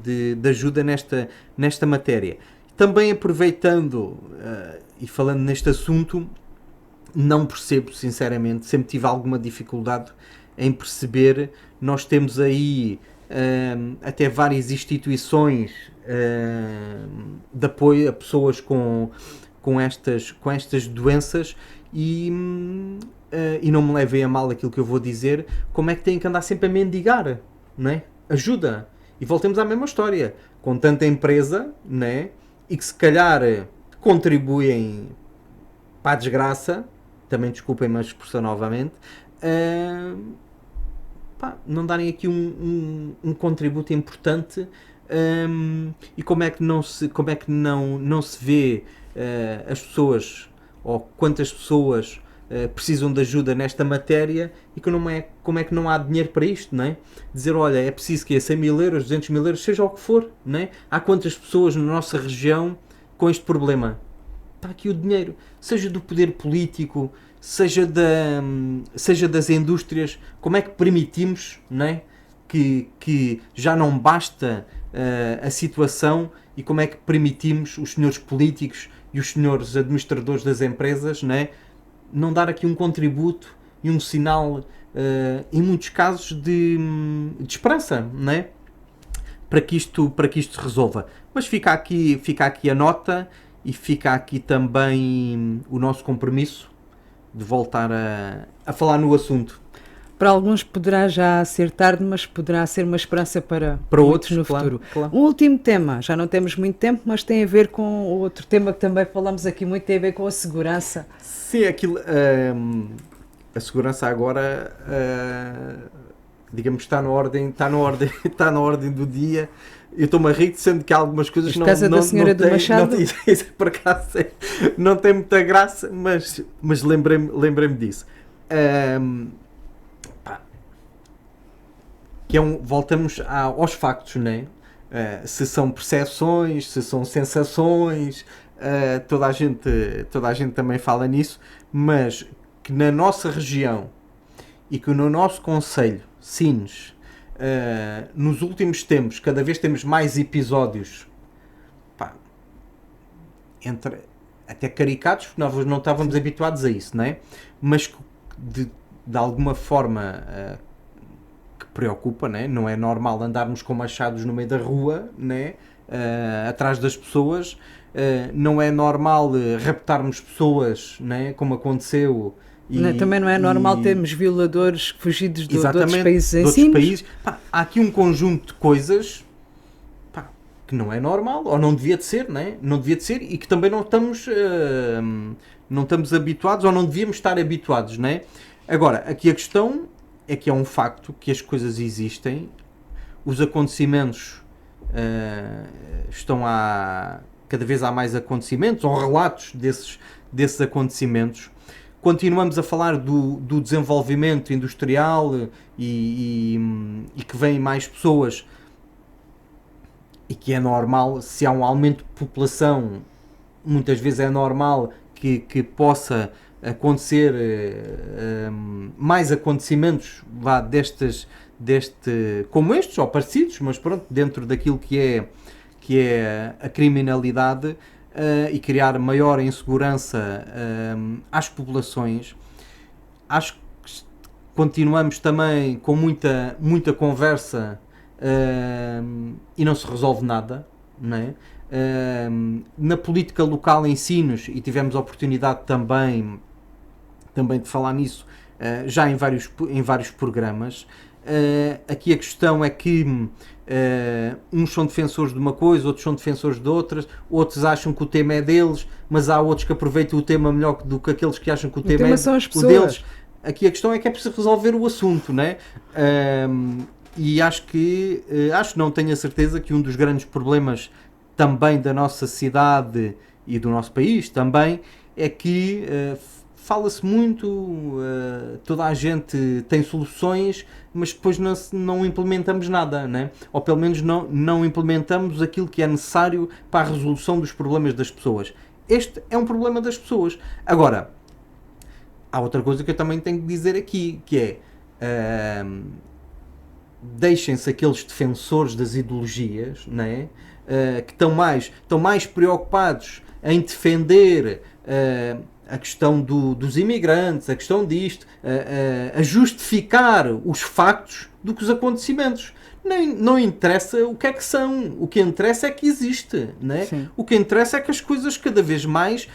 de ajuda nesta matéria. Também aproveitando e falando neste assunto, não percebo, sinceramente, sempre tive alguma dificuldade em perceber. Nós temos aí até várias instituições de apoio a pessoas com estas doenças, e não me levem a mal aquilo que eu vou dizer, como é que têm que andar sempre a mendigar, não é? Ajuda. E voltemos à mesma história, com tanta empresa, não é? E que se calhar contribuem para a desgraça, também desculpem-me a expressão novamente, não darem aqui um contributo importante, e como é que não se vê as pessoas, ou quantas pessoas precisam de ajuda nesta matéria, e que como é que não há dinheiro para isto, não é? Dizer, olha, é preciso que é 100 mil euros, 200 mil euros, seja o que for, não é? Há quantas pessoas na nossa região com este problema? Está aqui o dinheiro, seja do poder político, seja das indústrias. Como é que permitimos, não é? Que já não basta a situação, e como é que permitimos os senhores políticos e os senhores administradores das empresas, não dar aqui um contributo e um sinal, em muitos casos, de esperança, não é? Para que isto se resolva. Mas fica aqui a nota, e fica aqui também o nosso compromisso de voltar a falar no assunto. Para alguns poderá já ser tarde, mas poderá ser uma esperança para outros no futuro. Claro. Um último tema, já não temos muito tempo, mas tem a ver com outro tema que também falamos aqui muito, tem a ver com a segurança. Sim, aquilo, a segurança agora, digamos, está na ordem do dia. Eu estou-me a rir, sendo que há algumas coisas não... Casa da Senhora do Machado? Por acaso, não tem muita graça, mas lembrei-me disso. Voltamos aos factos, não é? Se são percepções, se são sensações, toda a gente também fala nisso, mas que na nossa região e que no nosso concelho, Sines, nos últimos tempos, cada vez temos mais episódios, até caricatos, porque nós não estávamos habituados a isso, não é? Mas que de alguma forma que preocupa, não é? Não é normal andarmos com machados no meio da rua, não é? Atrás das pessoas, não é normal raptarmos pessoas, não é? Como aconteceu. Também não é normal termos violadores fugidos de outros países em Sines. Há aqui um conjunto de coisas que não é normal, ou não devia de ser, não é? Não devia de ser, e que também não estamos habituados, ou não devíamos estar habituados, não é? Agora, aqui a questão é que é um facto que as coisas existem, os acontecimentos cada vez há mais acontecimentos, ou relatos desses acontecimentos. continuamos a falar do desenvolvimento industrial e que vêm mais pessoas e que é normal, se há um aumento de população, muitas vezes é normal que possa acontecer mais acontecimentos como estes, ou parecidos, mas pronto, dentro daquilo que é a criminalidade, e criar maior insegurança às populações. Acho que continuamos também com muita conversa e não se resolve nada, não é? Na política local em Sines, e tivemos a oportunidade também de falar nisso já em vários programas. Aqui a questão é que uns são defensores de uma coisa, outros são defensores de outras, outros acham que o tema é deles, mas há outros que aproveitam o tema melhor do que aqueles que acham que o tema é são as o pessoas. deles. Aqui a questão é que é preciso resolver o assunto, não é? E acho não tenho a certeza que um dos grandes problemas também da nossa cidade e do nosso país também é que fala-se muito, toda a gente tem soluções, mas depois não implementamos nada, né? Ou pelo menos não implementamos aquilo que é necessário para a resolução dos problemas das pessoas. Este é um problema das pessoas. Agora, há outra coisa que eu também tenho que dizer aqui, que é deixem-se aqueles defensores das ideologias, né? Que estão mais preocupados em defender a questão dos imigrantes, a questão disto, a justificar os factos do que os acontecimentos. Não interessa o que é que são, o que interessa é que existe, né? O que interessa é que as coisas cada vez mais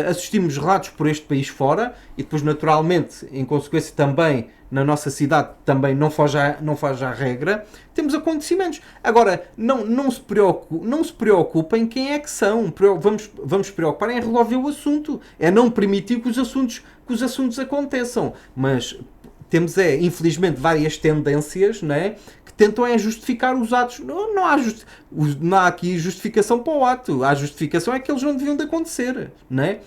assistimos relatos por este país fora e depois naturalmente, em consequência também na nossa cidade também não foge à regra, temos acontecimentos. Agora, não se preocupem quem é que são, vamos preocupar em resolver o assunto, é não permitir que os assuntos aconteçam, mas temos infelizmente várias tendências, né, que tentam justificar os atos. Não há aqui justificação para o ato, a justificação é que eles não deviam de acontecer, né?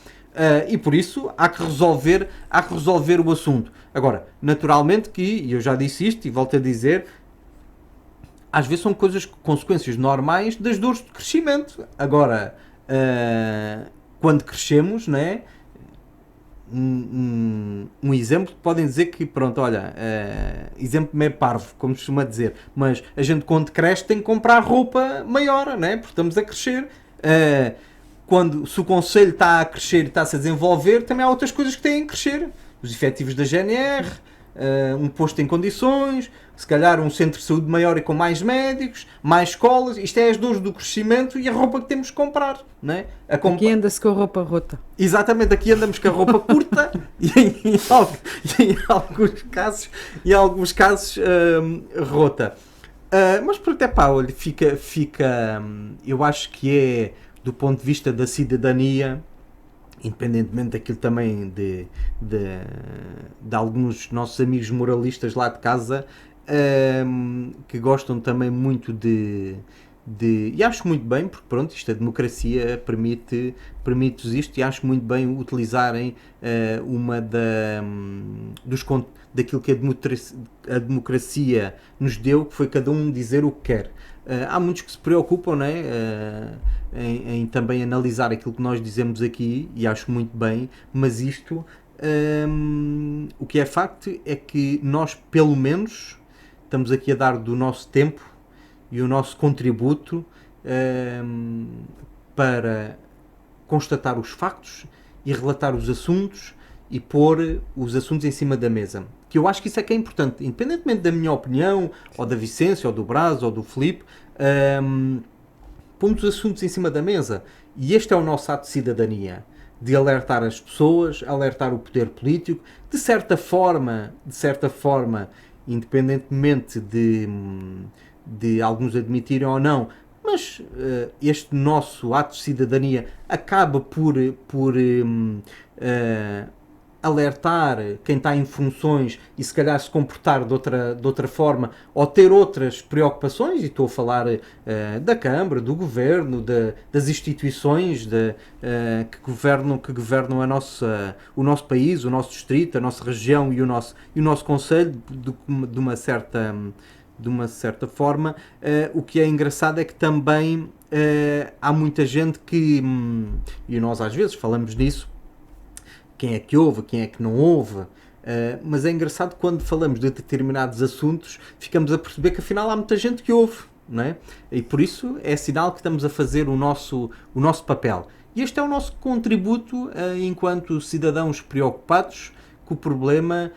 E por isso há que resolver o assunto. Agora, naturalmente e eu já disse isto e volto a dizer, às vezes são consequências normais das dores de crescimento. Agora, quando crescemos, né, um exemplo, podem dizer que, pronto, olha, exemplo meio parvo, como se costuma dizer, mas a gente quando cresce tem que comprar roupa maior, né, porque estamos a crescer. Se o Conselho está a crescer e está-se a desenvolver, também há outras coisas que têm que crescer. Os efetivos da GNR, um posto em condições, se calhar um centro de saúde maior e com mais médicos, mais escolas. Isto é as dores do crescimento e a roupa que temos que comprar, não é? Aqui anda-se com a roupa rota. Exatamente, aqui andamos com a roupa curta e em alguns casos rota. Mas pronto, olha, fica eu acho que é, do ponto de vista da cidadania, independentemente daquilo também de alguns nossos amigos moralistas lá de casa, que gostam também muito e acho muito bem, porque pronto, isto, a democracia permite-vos isto, e acho muito bem utilizarem daquilo que a democracia nos deu, que foi cada um dizer o que quer. Há muitos que se preocupam, né, em também analisar aquilo que nós dizemos aqui, e acho muito bem, mas isto, o que é facto é que nós, pelo menos, estamos aqui a dar do nosso tempo e o nosso contributo para constatar os factos e relatar os assuntos e pôr os assuntos em cima da mesa. Que eu acho que isso é que é importante, independentemente da minha opinião, ou da Vicência, ou do Brás, ou do Filipe, pomos os assuntos em cima da mesa. E este é o nosso ato de cidadania, de alertar as pessoas, alertar o poder político, de certa forma, independentemente de alguns admitirem ou não, mas este nosso ato de cidadania acaba por alertar quem está em funções e se calhar se comportar de outra forma ou ter outras preocupações, e estou a falar da Câmara, do Governo, das instituições que governam o nosso país, o nosso distrito, a nossa região e o nosso concelho de uma certa forma. O que é engraçado é que também há muita gente que, e nós às vezes falamos nisso, quem é que ouve, quem é que não ouve, mas é engraçado quando falamos de determinados assuntos, ficamos a perceber que afinal há muita gente que ouve, não é? E por isso é sinal que estamos a fazer o nosso papel. E este é o nosso contributo enquanto cidadãos preocupados com o problema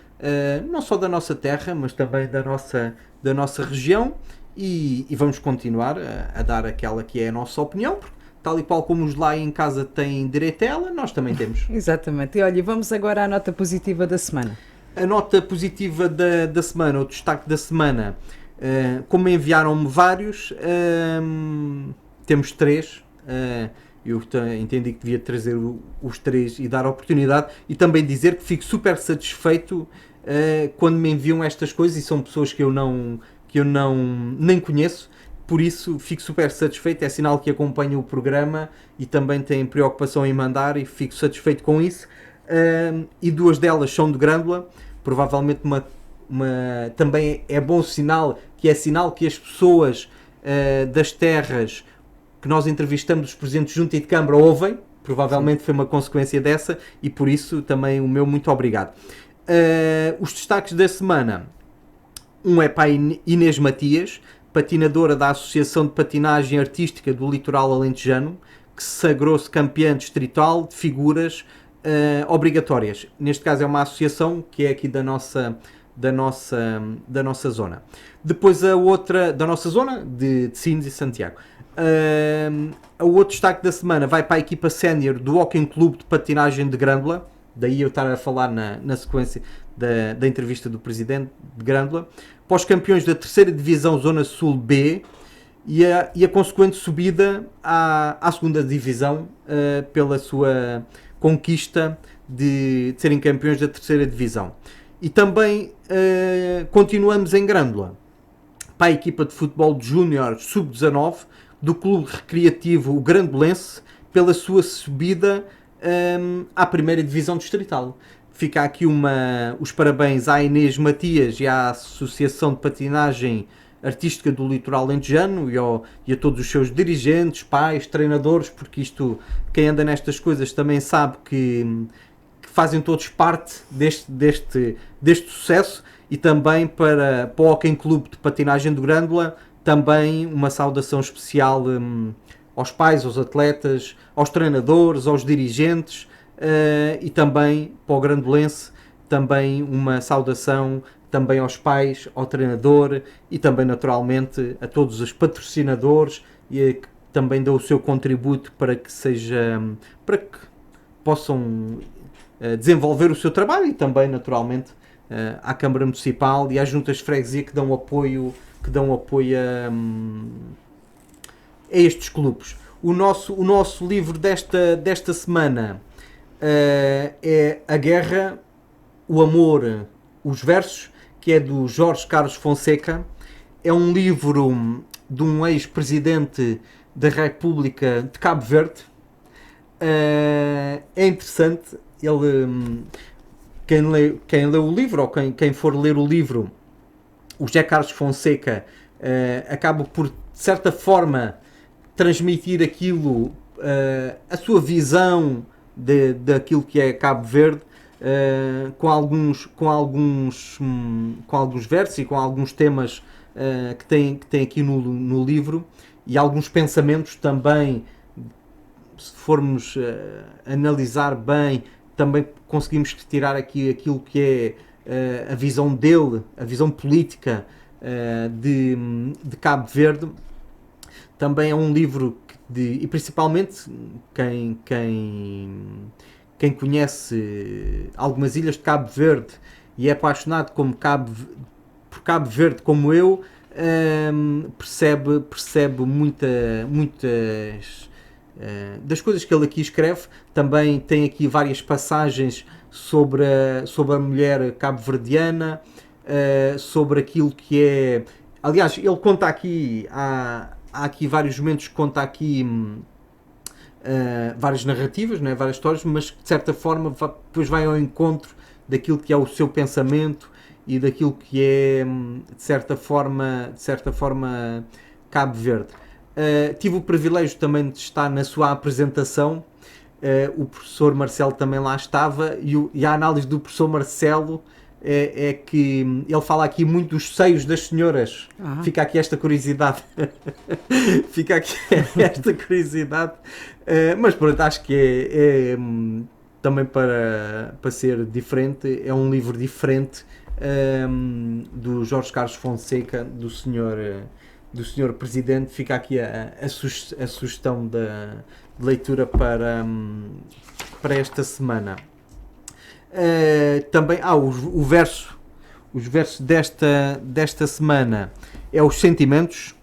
não só da nossa terra, mas também da nossa região, e vamos continuar a dar aquela que é a nossa opinião, porque tal e qual como os lá em casa têm direito a ela, nós também temos. Exatamente. E olha, vamos agora à nota positiva da semana. A nota positiva da semana, o destaque da semana, como enviaram-me vários, temos 3. Eu entendi que devia trazer os 3 e dar a oportunidade, e também dizer que fico super satisfeito quando me enviam estas coisas, e são pessoas que eu nem conheço. Por isso fico super satisfeito, é sinal que acompanho o programa e também têm preocupação em mandar, e fico satisfeito com isso. E 2 delas são de Grândola, provavelmente também é bom sinal, que é sinal que as pessoas das terras que nós entrevistamos, os presidentes de Junta e de Câmara, ouvem, provavelmente foi uma consequência dessa, e por isso também o meu muito obrigado. Os destaques da semana, um é para a Inês Matias, patinadora da Associação de Patinagem Artística do Litoral Alentejano, que se sagrou-se campeã distrital de figuras obrigatórias. Neste caso é uma associação que é aqui da nossa zona. Depois a outra, da nossa zona, de Sines e Santiago. O outro destaque da semana vai para a equipa sénior do Hockey Clube de Patinagem de Grândola, daí eu estar a falar na sequência da entrevista do presidente de Grândola, para os campeões da 3ª Divisão Zona Sul B e a consequente subida à 2ª Divisão pela sua conquista de serem campeões da 3ª Divisão. E também continuamos em Grândola para a equipa de futebol de júnior sub-19 do Clube Recreativo Grandolense pela sua subida à 1ª Divisão Distrital. Fica aqui os parabéns à Inês Matias e à Associação de Patinagem Artística do Litoral Alentejano e a todos os seus dirigentes, pais, treinadores, porque isto, quem anda nestas coisas também sabe que fazem todos parte deste sucesso. E também para o Hockey Clube de Patinagem de Grândola, também uma saudação especial aos pais, aos atletas, aos treinadores, aos dirigentes, e também para o grandolense, também uma saudação também aos pais, ao treinador e também naturalmente a todos os patrocinadores e que também dão o seu contributo para que possam desenvolver o seu trabalho, e também naturalmente à Câmara Municipal e às juntas de freguesia que dão apoio a estes clubes. O nosso livro desta semana é A Guerra, o Amor, os Versos, que é do Jorge Carlos Fonseca. É um livro de um ex-presidente da República de Cabo Verde. É interessante. Quem lê o livro, ou quem for ler o livro, o José Carlos Fonseca acaba por, de certa forma, transmitir a sua visão daquilo que é Cabo Verde, com alguns versos e com alguns temas que tem aqui no livro, e alguns pensamentos também, se formos analisar bem, também conseguimos tirar aqui aquilo que é a visão dele, a visão política de Cabo Verde. Também é um livro e principalmente quem conhece algumas ilhas de Cabo Verde e é apaixonado por Cabo Verde como eu, percebe muitas das coisas que ele aqui escreve. Também tem aqui várias passagens sobre a mulher cabo-verdiana, sobre aquilo que é... Aliás, ele conta aqui, há aqui vários momentos que conta aqui várias narrativas, não é? Várias histórias, mas que de certa forma depois vai ao encontro daquilo que é o seu pensamento e daquilo que é, de certa forma Cabo Verde. Tive o privilégio também de estar na sua apresentação, o professor Marcelo também lá estava, e a análise do professor Marcelo é que ele fala aqui muito dos seios das senhoras. Fica aqui esta curiosidade. Mas pronto, acho que é também para ser diferente. É um livro diferente do Jorge Carlos Fonseca, do senhor Presidente. Fica aqui a sugestão de leitura para esta semana. Também os versos desta semana é os sentimentos,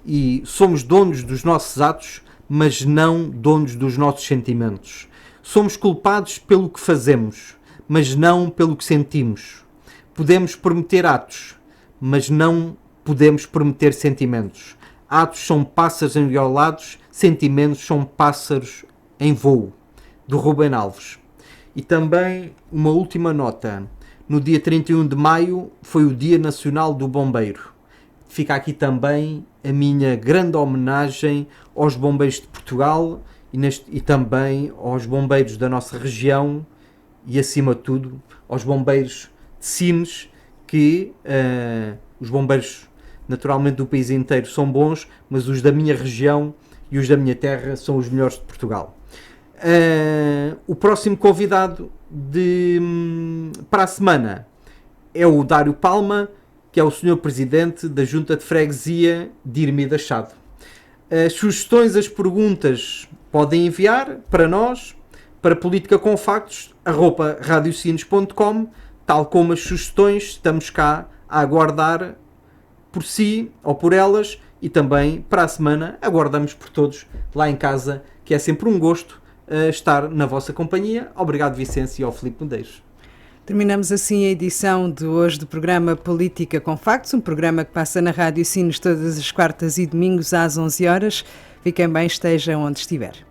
e somos donos dos nossos atos, mas não donos dos nossos sentimentos. Somos culpados pelo que fazemos, mas não pelo que sentimos. Podemos prometer atos, mas não podemos prometer sentimentos. Atos são pássaros enviolados, sentimentos são pássaros em voo. Do Rubem Alves. E também uma última nota. No dia 31 de maio foi o Dia Nacional do Bombeiro. Fica aqui também a minha grande homenagem aos bombeiros de Portugal e também aos bombeiros da nossa região e, acima de tudo, aos bombeiros de Sines, que os bombeiros, naturalmente, do país inteiro são bons, mas os da minha região e os da minha terra são os melhores de Portugal. O próximo convidado para a semana é o Dário Palma, que é o Sr. Presidente da Junta de Freguesia de Irmida Chade. As sugestões, as perguntas podem enviar para nós, para politicaconfactos@radiosines.com, tal como as sugestões. Estamos cá a aguardar por si ou por elas, e também para a semana aguardamos por todos lá em casa, que é sempre um gosto estar na vossa companhia. Obrigado, Vicência, e ao Filipe Medeiros. Terminamos assim a edição de hoje do programa Política com Factos, um programa que passa na Rádio Sines todas as quartas e domingos às 11 horas. Fiquem bem, estejam onde estiver.